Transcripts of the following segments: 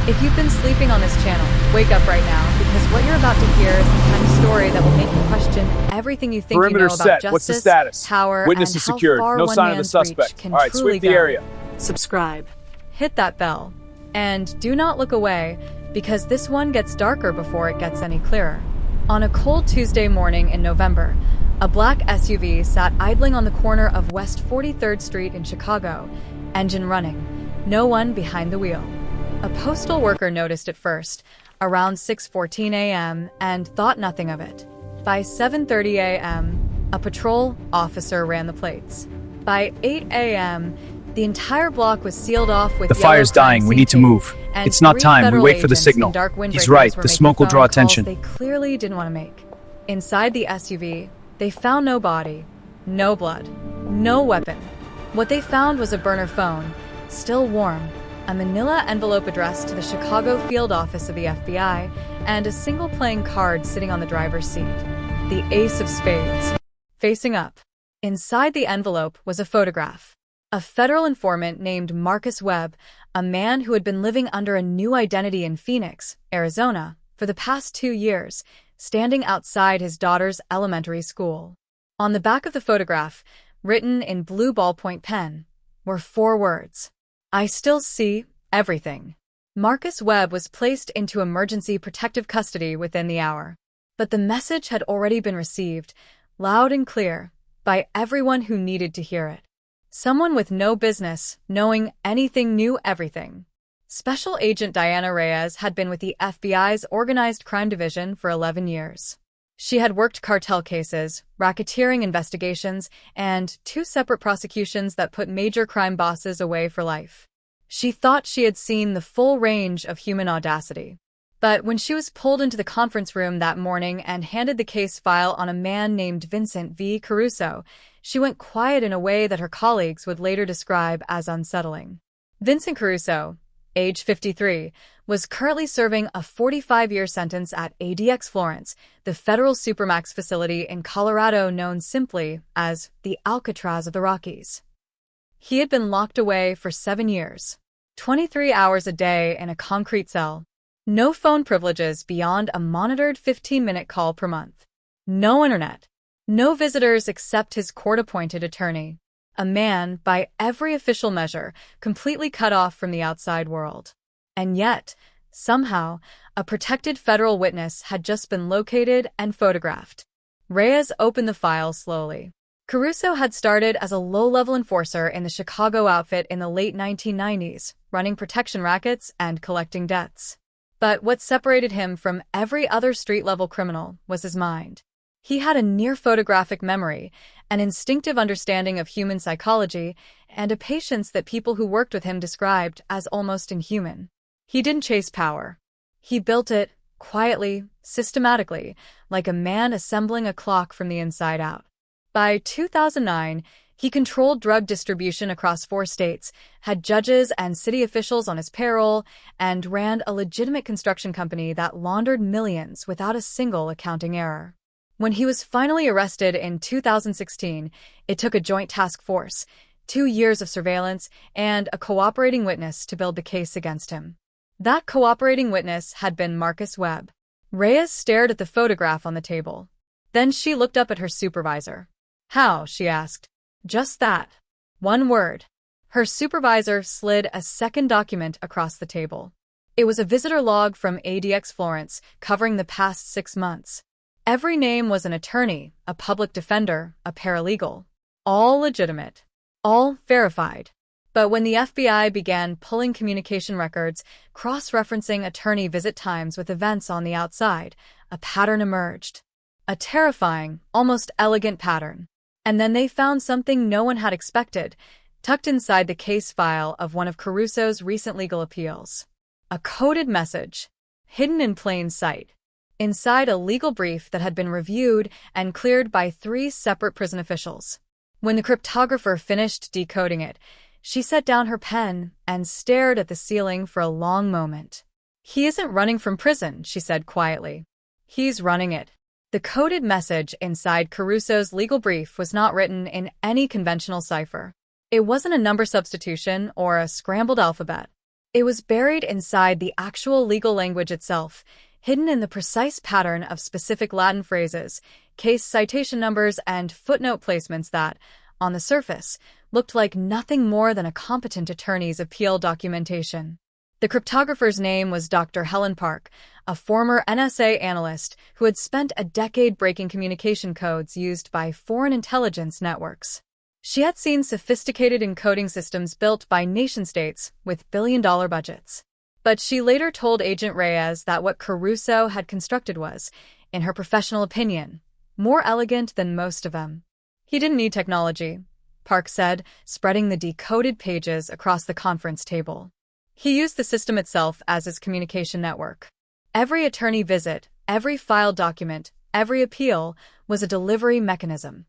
If you've been sleeping on this channel, wake up right now, because what you're about to hear is the kind of story that will make you question everything you think you know Perimeter about set. justice, What's the status? power, Witness and is how secured. far No one sign of the man's suspect. reach can All right, truly sweep the go. area. Subscribe. Hit that bell. And do not look away, because this one gets darker before it gets any clearer. On a cold Tuesday morning in November, a black SUV sat idling on the corner of West 43rd Street in Chicago, engine running, no one behind the wheel. A postal worker noticed it first, around 6:14 a.m., and thought nothing of it. By 7:30 a.m., a patrol officer ran the plates. By 8 a.m., the entire block was sealed off with The fire's dying. We need to move. It's not time. We wait for the signal. He's right. The smoke will draw attention. They clearly didn't want to make. Inside the SUV, they found no body, no blood, no weapon. What they found was a burner phone, still warm, a manila envelope addressed to the Chicago field office of the FBI, and a single playing card sitting on the driver's seat. The ace of spades. Facing up. Inside the envelope was a photograph. A federal informant named Marcus Webb, a man who had been living under a new identity in Phoenix, Arizona, for the past 2 years, standing outside his daughter's elementary school. On the back of the photograph, written in blue ballpoint pen, were 4 words. I still see everything. Marcus Webb was placed into emergency protective custody within the hour. But the message had already been received, loud and clear, by everyone who needed to hear it. Someone with no business knowing anything knew everything. Special Agent Diana Reyes had been with the FBI's Organized Crime Division for 11 years. She had worked cartel cases, racketeering investigations, and 2 separate prosecutions that put major crime bosses away for life. She thought she had seen the full range of human audacity. But when she was pulled into the conference room that morning and handed the case file on a man named Vincent Caruso, she went quiet in a way that her colleagues would later describe as unsettling. Vincent Caruso, age 53, was currently serving a 45-year sentence at ADX Florence, the federal Supermax facility in Colorado known simply as the Alcatraz of the Rockies. He had been locked away for 7 years, 23 hours a day in a concrete cell. No phone privileges beyond a monitored 15-minute call per month. No internet. No visitors except his court-appointed attorney. A man, by every official measure, completely cut off from the outside world. And yet, somehow, a protected federal witness had just been located and photographed. Reyes opened the file slowly. Caruso had started as a low-level enforcer in the Chicago outfit in the late 1990s, running protection rackets and collecting debts. But what separated him from every other street-level criminal was his mind. He had a near-photographic memory, an instinctive understanding of human psychology, and a patience that people who worked with him described as almost inhuman. He didn't chase power. He built it, quietly, systematically, like a man assembling a clock from the inside out. By 2009, he controlled drug distribution across 4 states, had judges and city officials on his payroll, and ran a legitimate construction company that laundered millions without a single accounting error. When he was finally arrested in 2016, it took a joint task force, 2 years of surveillance, and a cooperating witness to build the case against him. That cooperating witness had been Marcus Webb. Reyes stared at the photograph on the table. Then she looked up at her supervisor. How? She asked. Just that. 1 word. Her supervisor slid a second document across the table. It was a visitor log from ADX Florence covering the past 6 months. Every name was an attorney, a public defender, a paralegal. All legitimate. All verified. But when the FBI began pulling communication records, cross-referencing attorney visit times with events on the outside, a pattern emerged. A terrifying, almost elegant pattern. And then they found something no one had expected, tucked inside the case file of one of Caruso's recent legal appeals. A coded message, hidden in plain sight. Inside a legal brief that had been reviewed and cleared by 3 separate prison officials. When the cryptographer finished decoding it, she set down her pen and stared at the ceiling for a long moment. He isn't running from prison, she said quietly. He's running it. The coded message inside Caruso's legal brief was not written in any conventional cipher. It wasn't a number substitution or a scrambled alphabet. It was buried inside the actual legal language itself, hidden in the precise pattern of specific Latin phrases, case citation numbers, and footnote placements that, on the surface, looked like nothing more than a competent attorney's appeal documentation. The cryptographer's name was Dr. Helen Park, a former NSA analyst who had spent a decade breaking communication codes used by foreign intelligence networks. She had seen sophisticated encoding systems built by nation-states with billion-dollar budgets. But she later told Agent Reyes that what Caruso had constructed was, in her professional opinion, more elegant than most of them. He didn't need technology, Park said, spreading the decoded pages across the conference table. He used the system itself as his communication network. Every attorney visit, every filed document, every appeal was a delivery mechanism.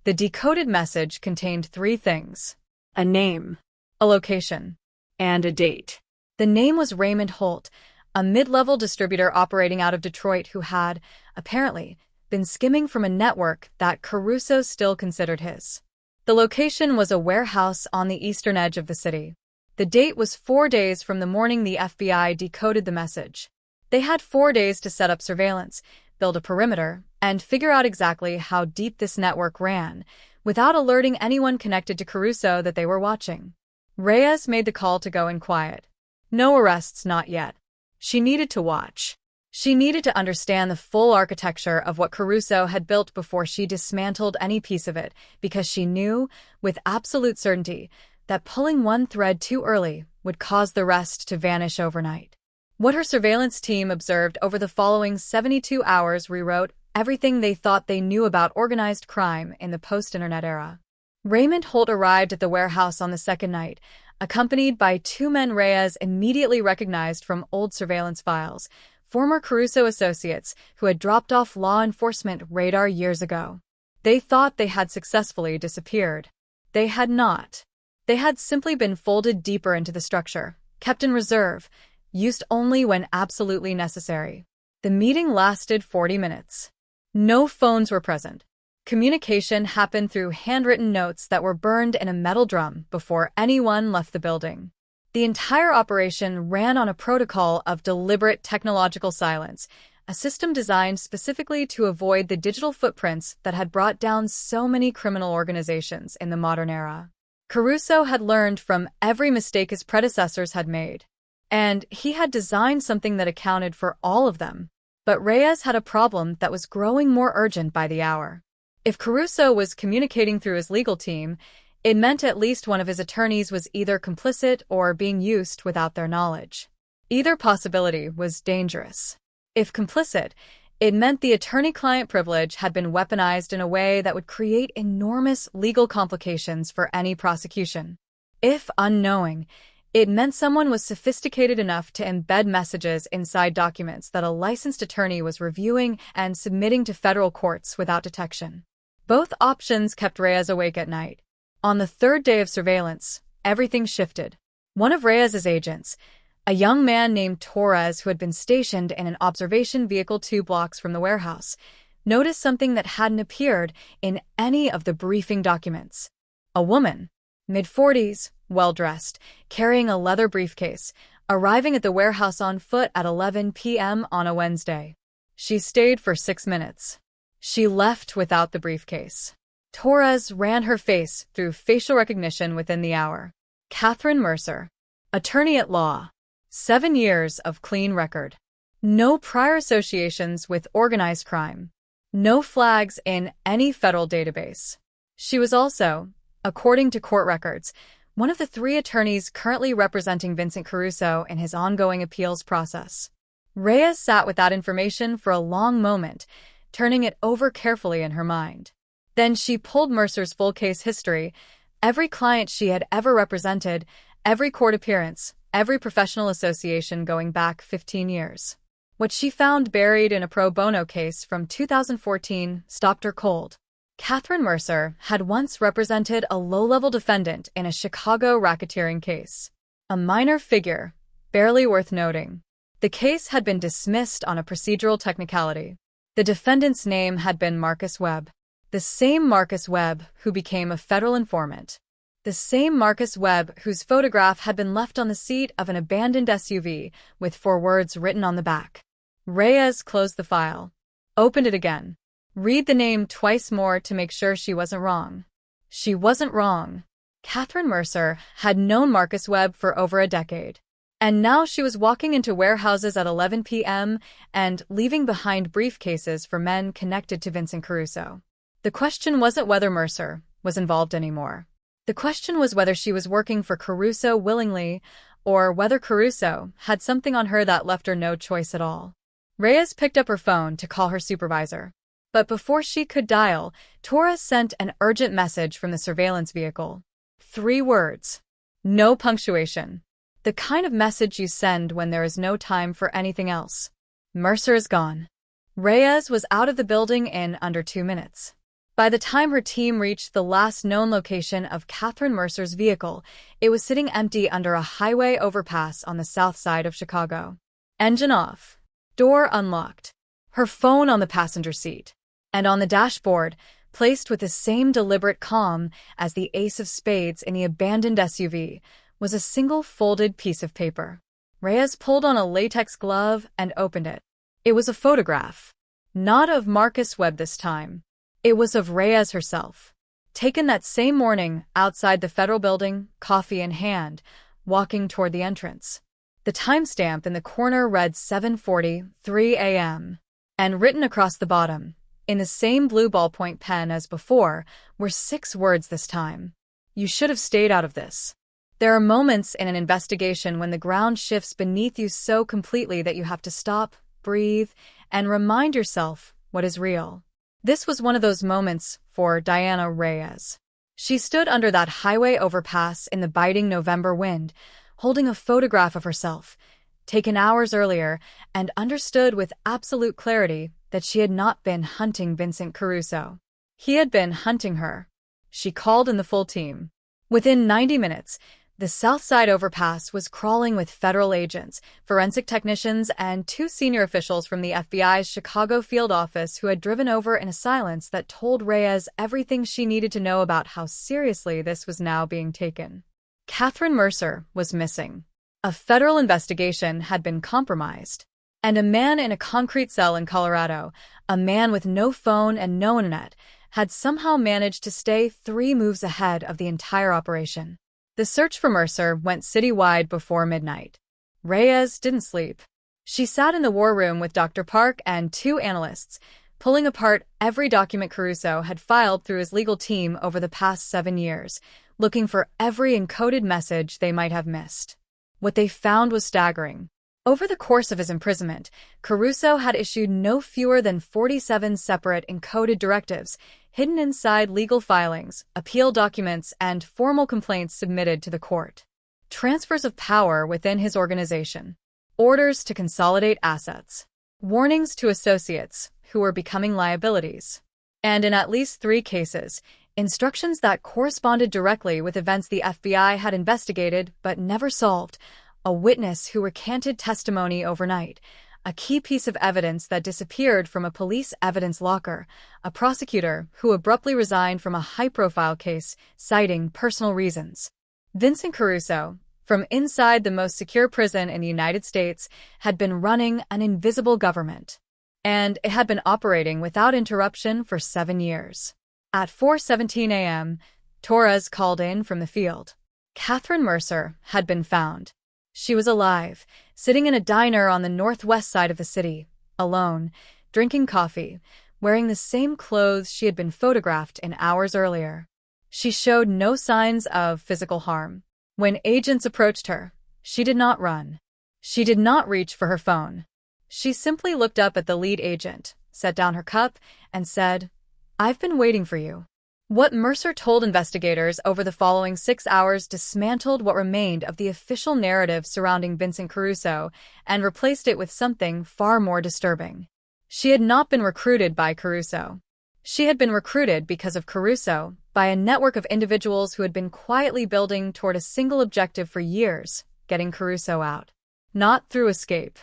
The decoded message contained three things: a name, a location, and a date. The name was Raymond Holt, a mid-level distributor operating out of Detroit who had, apparently, been skimming from a network that Caruso still considered his. The location was a warehouse on the eastern edge of the city. The date was 4 days from the morning the FBI decoded the message. They had 4 days to set up surveillance, build a perimeter, and figure out exactly how deep this network ran, without alerting anyone connected to Caruso that they were watching. Reyes made the call to go in quiet. No arrests, not yet. She needed to watch. She needed to understand the full architecture of what Caruso had built before she dismantled any piece of it, because she knew, with absolute certainty, that pulling one thread too early would cause the rest to vanish overnight. What her surveillance team observed over the following 72 hours rewrote everything they thought they knew about organized crime in the post-internet era. Raymond Holt arrived at the warehouse on the second night, accompanied by two men Reyes immediately recognized from old surveillance files, former Caruso associates who had dropped off law enforcement radar years ago. They thought they had successfully disappeared. They had not. They had simply been folded deeper into the structure, kept in reserve, used only when absolutely necessary. The meeting lasted 40 minutes. No phones were present. Communication happened through handwritten notes that were burned in a metal drum before anyone left the building. The entire operation ran on a protocol of deliberate technological silence, a system designed specifically to avoid the digital footprints that had brought down so many criminal organizations in the modern era. Caruso had learned from every mistake his predecessors had made, and he had designed something that accounted for all of them. But Reyes had a problem that was growing more urgent by the hour. If Caruso was communicating through his legal team, it meant at least one of his attorneys was either complicit or being used without their knowledge. Either possibility was dangerous. If complicit, it meant the attorney-client privilege had been weaponized in a way that would create enormous legal complications for any prosecution. If unknowing, it meant someone was sophisticated enough to embed messages inside documents that a licensed attorney was reviewing and submitting to federal courts without detection. Both options kept Reyes awake at night. On the third day of surveillance, everything shifted. One of Reyes's agents, a young man named Torres who had been stationed in an observation vehicle 2 blocks from the warehouse, noticed something that hadn't appeared in any of the briefing documents. A woman, mid-40s, well-dressed, carrying a leather briefcase, arriving at the warehouse on foot at 11 p.m. on a Wednesday. She stayed for 6 minutes. She left without the briefcase. Torres ran her face through facial recognition within the hour. Catherine Mercer, attorney at law. 7 years of clean record. No prior associations with organized crime. No flags in any federal database. She was also, according to court records, one of the 3 attorneys currently representing Vincent Caruso in his ongoing appeals process. Reyes sat with that information for a long moment, turning it over carefully in her mind. Then she pulled Mercer's full case history, every client she had ever represented, every court appearance, every professional association going back 15 years. What she found buried in a pro bono case from 2014 stopped her cold. Catherine Mercer had once represented a low-level defendant in a Chicago racketeering case. A minor figure, barely worth noting. The case had been dismissed on a procedural technicality. The defendant's name had been Marcus Webb. The same Marcus Webb who became a federal informant. The same Marcus Webb whose photograph had been left on the seat of an abandoned SUV with 4 words written on the back. Reyes closed the file. Opened it again. Read the name twice more to make sure she wasn't wrong. She wasn't wrong. Catherine Mercer had known Marcus Webb for over a decade. And now she was walking into warehouses at 11 p.m. and leaving behind briefcases for men connected to Vincent Caruso. The question wasn't whether Mercer was involved anymore. The question was whether she was working for Caruso willingly, or whether Caruso had something on her that left her no choice at all. Reyes picked up her phone to call her supervisor. But before she could dial, Torres sent an urgent message from the surveillance vehicle. 3 words. No punctuation. The kind of message you send when there is no time for anything else. Mercer is gone. Reyes was out of the building in under 2 minutes. By the time her team reached the last known location of Catherine Mercer's vehicle, it was sitting empty under a highway overpass on the south side of Chicago. Engine off. Door unlocked. Her phone on the passenger seat. And on the dashboard, placed with the same deliberate calm as the ace of spades in the abandoned SUV, was a single folded piece of paper. Reyes pulled on a latex glove and opened it. It was a photograph. Not of Marcus Webb this time. It was of Reyes herself, taken that same morning outside the federal building, coffee in hand, walking toward the entrance. The timestamp in the corner read 7:43 a.m., and written across the bottom, in the same blue ballpoint pen as before, were 6 words this time. You should have stayed out of this. There are moments in an investigation when the ground shifts beneath you so completely that you have to stop, breathe, and remind yourself what is real. This was one of those moments for Diana Reyes. She stood under that highway overpass in the biting November wind, holding a photograph of herself, taken hours earlier, and understood with absolute clarity that she had not been hunting Vincent Caruso. He had been hunting her. She called in the full team. Within 90 minutes, the South Side overpass was crawling with federal agents, forensic technicians, and 2 senior officials from the FBI's Chicago field office who had driven over in a silence that told Reyes everything she needed to know about how seriously this was now being taken. Catherine Mercer was missing. A federal investigation had been compromised. And a man in a concrete cell in Colorado, a man with no phone and no internet, had somehow managed to stay 3 moves ahead of the entire operation. The search for Mercer went citywide before midnight. Reyes didn't sleep. She sat in the war room with Dr. Park and 2 analysts, pulling apart every document Caruso had filed through his legal team over the past 7 years, looking for every encoded message they might have missed. What they found was staggering. Over the course of his imprisonment, Caruso had issued no fewer than 47 separate encoded directives, hidden inside legal filings, appeal documents, and formal complaints submitted to the court. Transfers of power within his organization. Orders to consolidate assets. Warnings to associates who were becoming liabilities. And in at least 3 cases, instructions that corresponded directly with events the FBI had investigated but never solved. A witness who recanted testimony overnight, a key piece of evidence that disappeared from a police evidence locker, a prosecutor who abruptly resigned from a high-profile case, citing personal reasons. Vincent Caruso, from inside the most secure prison in the United States, had been running an invisible government. And it had been operating without interruption for 7 years. At 4:17 a.m., Torres called in from the field. Catherine Mercer had been found. She was alive, sitting in a diner on the northwest side of the city, alone, drinking coffee, wearing the same clothes she had been photographed in hours earlier. She showed no signs of physical harm. When agents approached her, she did not run. She did not reach for her phone. She simply looked up at the lead agent, set down her cup, and said, "I've been waiting for you." What Mercer told investigators over the following 6 hours dismantled what remained of the official narrative surrounding Vincent Caruso and replaced it with something far more disturbing. She had not been recruited by Caruso. She had been recruited because of Caruso by a network of individuals who had been quietly building toward a single objective for years, getting Caruso out. Not through escape.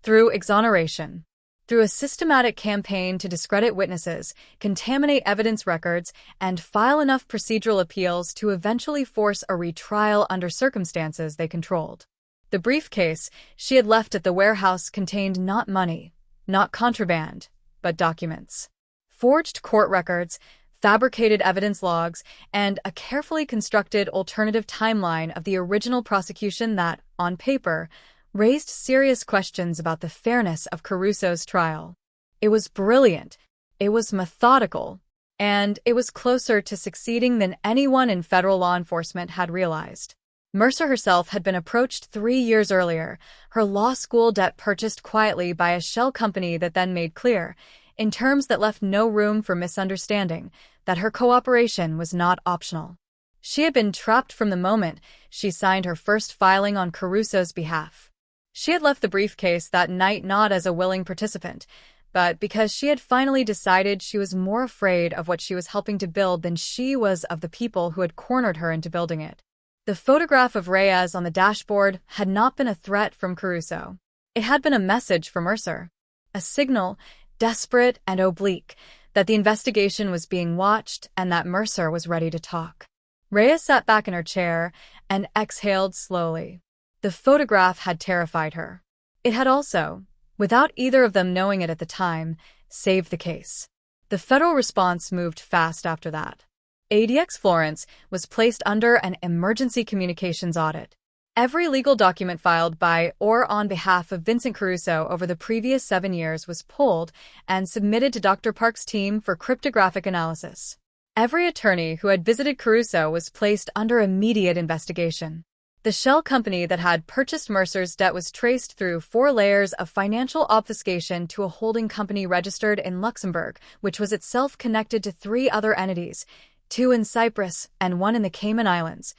Through exoneration. Through a systematic campaign to discredit witnesses, contaminate evidence records, and file enough procedural appeals to eventually force a retrial under circumstances they controlled. The briefcase she had left at the warehouse contained not money, not contraband, but documents. Forged court records, fabricated evidence logs, and a carefully constructed alternative timeline of the original prosecution that, on paper, raised serious questions about the fairness of Caruso's trial. It was brilliant, it was methodical, and it was closer to succeeding than anyone in federal law enforcement had realized. Mercer herself had been approached 3 years earlier, her law school debt purchased quietly by a shell company that then made clear, in terms that left no room for misunderstanding, that her cooperation was not optional. She had been trapped from the moment she signed her first filing on Caruso's behalf. She had left the briefcase that night not as a willing participant, but because she had finally decided she was more afraid of what she was helping to build than she was of the people who had cornered her into building it. The photograph of Reyes on the dashboard had not been a threat from Caruso. It had been a message from Mercer, a signal, desperate and oblique, that the investigation was being watched and that Mercer was ready to talk. Reyes sat back in her chair and exhaled slowly. The photograph had terrified her. It had also, without either of them knowing it at the time, saved the case. The federal response moved fast after that. ADX Florence was placed under an emergency communications audit. Every legal document filed by or on behalf of Vincent Caruso over the previous 7 years was pulled and submitted to Dr. Park's team for cryptographic analysis. Every attorney who had visited Caruso was placed under immediate investigation. The shell company that had purchased Mercer's debt was traced through 4 layers of financial obfuscation to a holding company registered in Luxembourg, which was itself connected to 3 other entities, 2 in Cyprus and 1 in the Cayman Islands,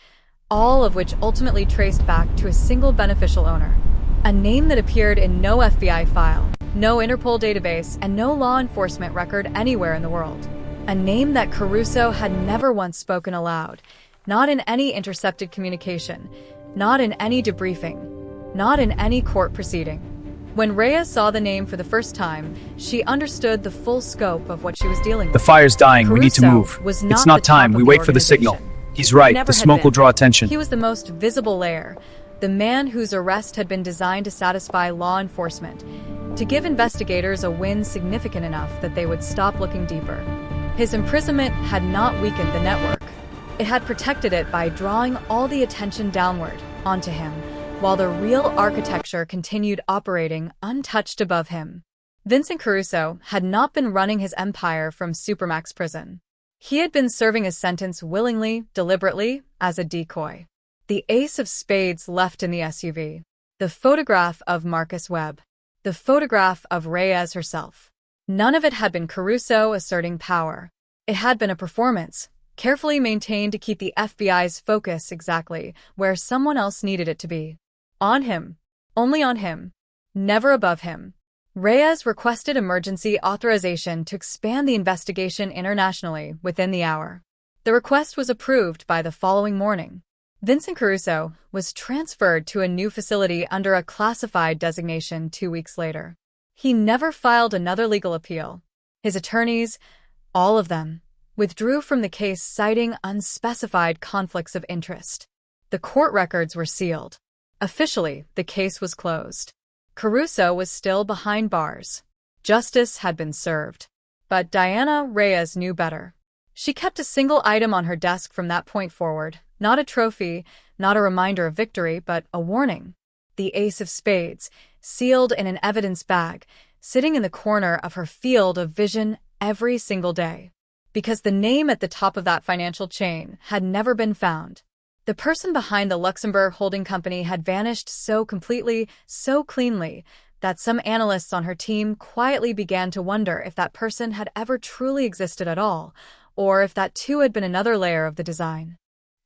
all of which ultimately traced back to a single beneficial owner. A name that appeared in no FBI file, no Interpol database, and no law enforcement record anywhere in the world. A name that Caruso had never once spoken aloud, not in any intercepted communication, not in any debriefing, not in any court proceeding. When Reyes saw the name for the first time, she understood the full scope of what she was dealing with. The fire's dying, Caruso we need to move. It's not time, we wait for the signal. He's right, the smoke will draw attention. He was the most visible layer, the man whose arrest had been designed to satisfy law enforcement, to give investigators a win significant enough that they would stop looking deeper. His imprisonment had not weakened the network. It had protected it by drawing all the attention downward, onto him, while the real architecture continued operating untouched above him. Vincent Caruso had not been running his empire from Supermax prison. He had been serving his sentence willingly, deliberately, as a decoy. The ace of spades left in the SUV. The photograph of Marcus Webb. The photograph of Reyes herself. None of it had been Caruso asserting power. It had been a performance, carefully maintained to keep the FBI's focus exactly where someone else needed it to be. On him. Only on him. Never above him. Reyes requested emergency authorization to expand the investigation internationally within the hour. The request was approved by the following morning. Vincent Caruso was transferred to a new facility under a classified designation 2 weeks later. He never filed another legal appeal. His attorneys, all of them, withdrew from the case citing unspecified conflicts of interest. The court records were sealed. Officially, the case was closed. Caruso was still behind bars. Justice had been served. But Diana Reyes knew better. She kept a single item on her desk from that point forward, not a trophy, not a reminder of victory, but a warning. The ace of spades, sealed in an evidence bag, sitting in the corner of her field of vision every single day. Because the name at the top of that financial chain had never been found. The person behind the Luxembourg holding company had vanished so completely, so cleanly, that some analysts on her team quietly began to wonder if that person had ever truly existed at all, or if that too had been another layer of the design.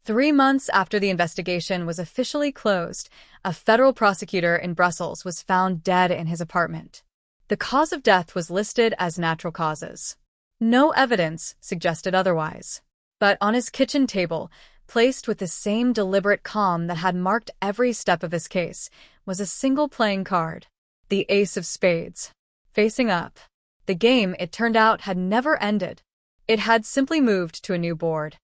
3 months after the investigation was officially closed, a federal prosecutor in Brussels was found dead in his apartment. The cause of death was listed as natural causes. No evidence suggested otherwise. But on his kitchen table, placed with the same deliberate calm that had marked every step of his case, was a single playing card. The ace of spades. facing up. The game, it turned out, had never ended. It had simply moved to a new board.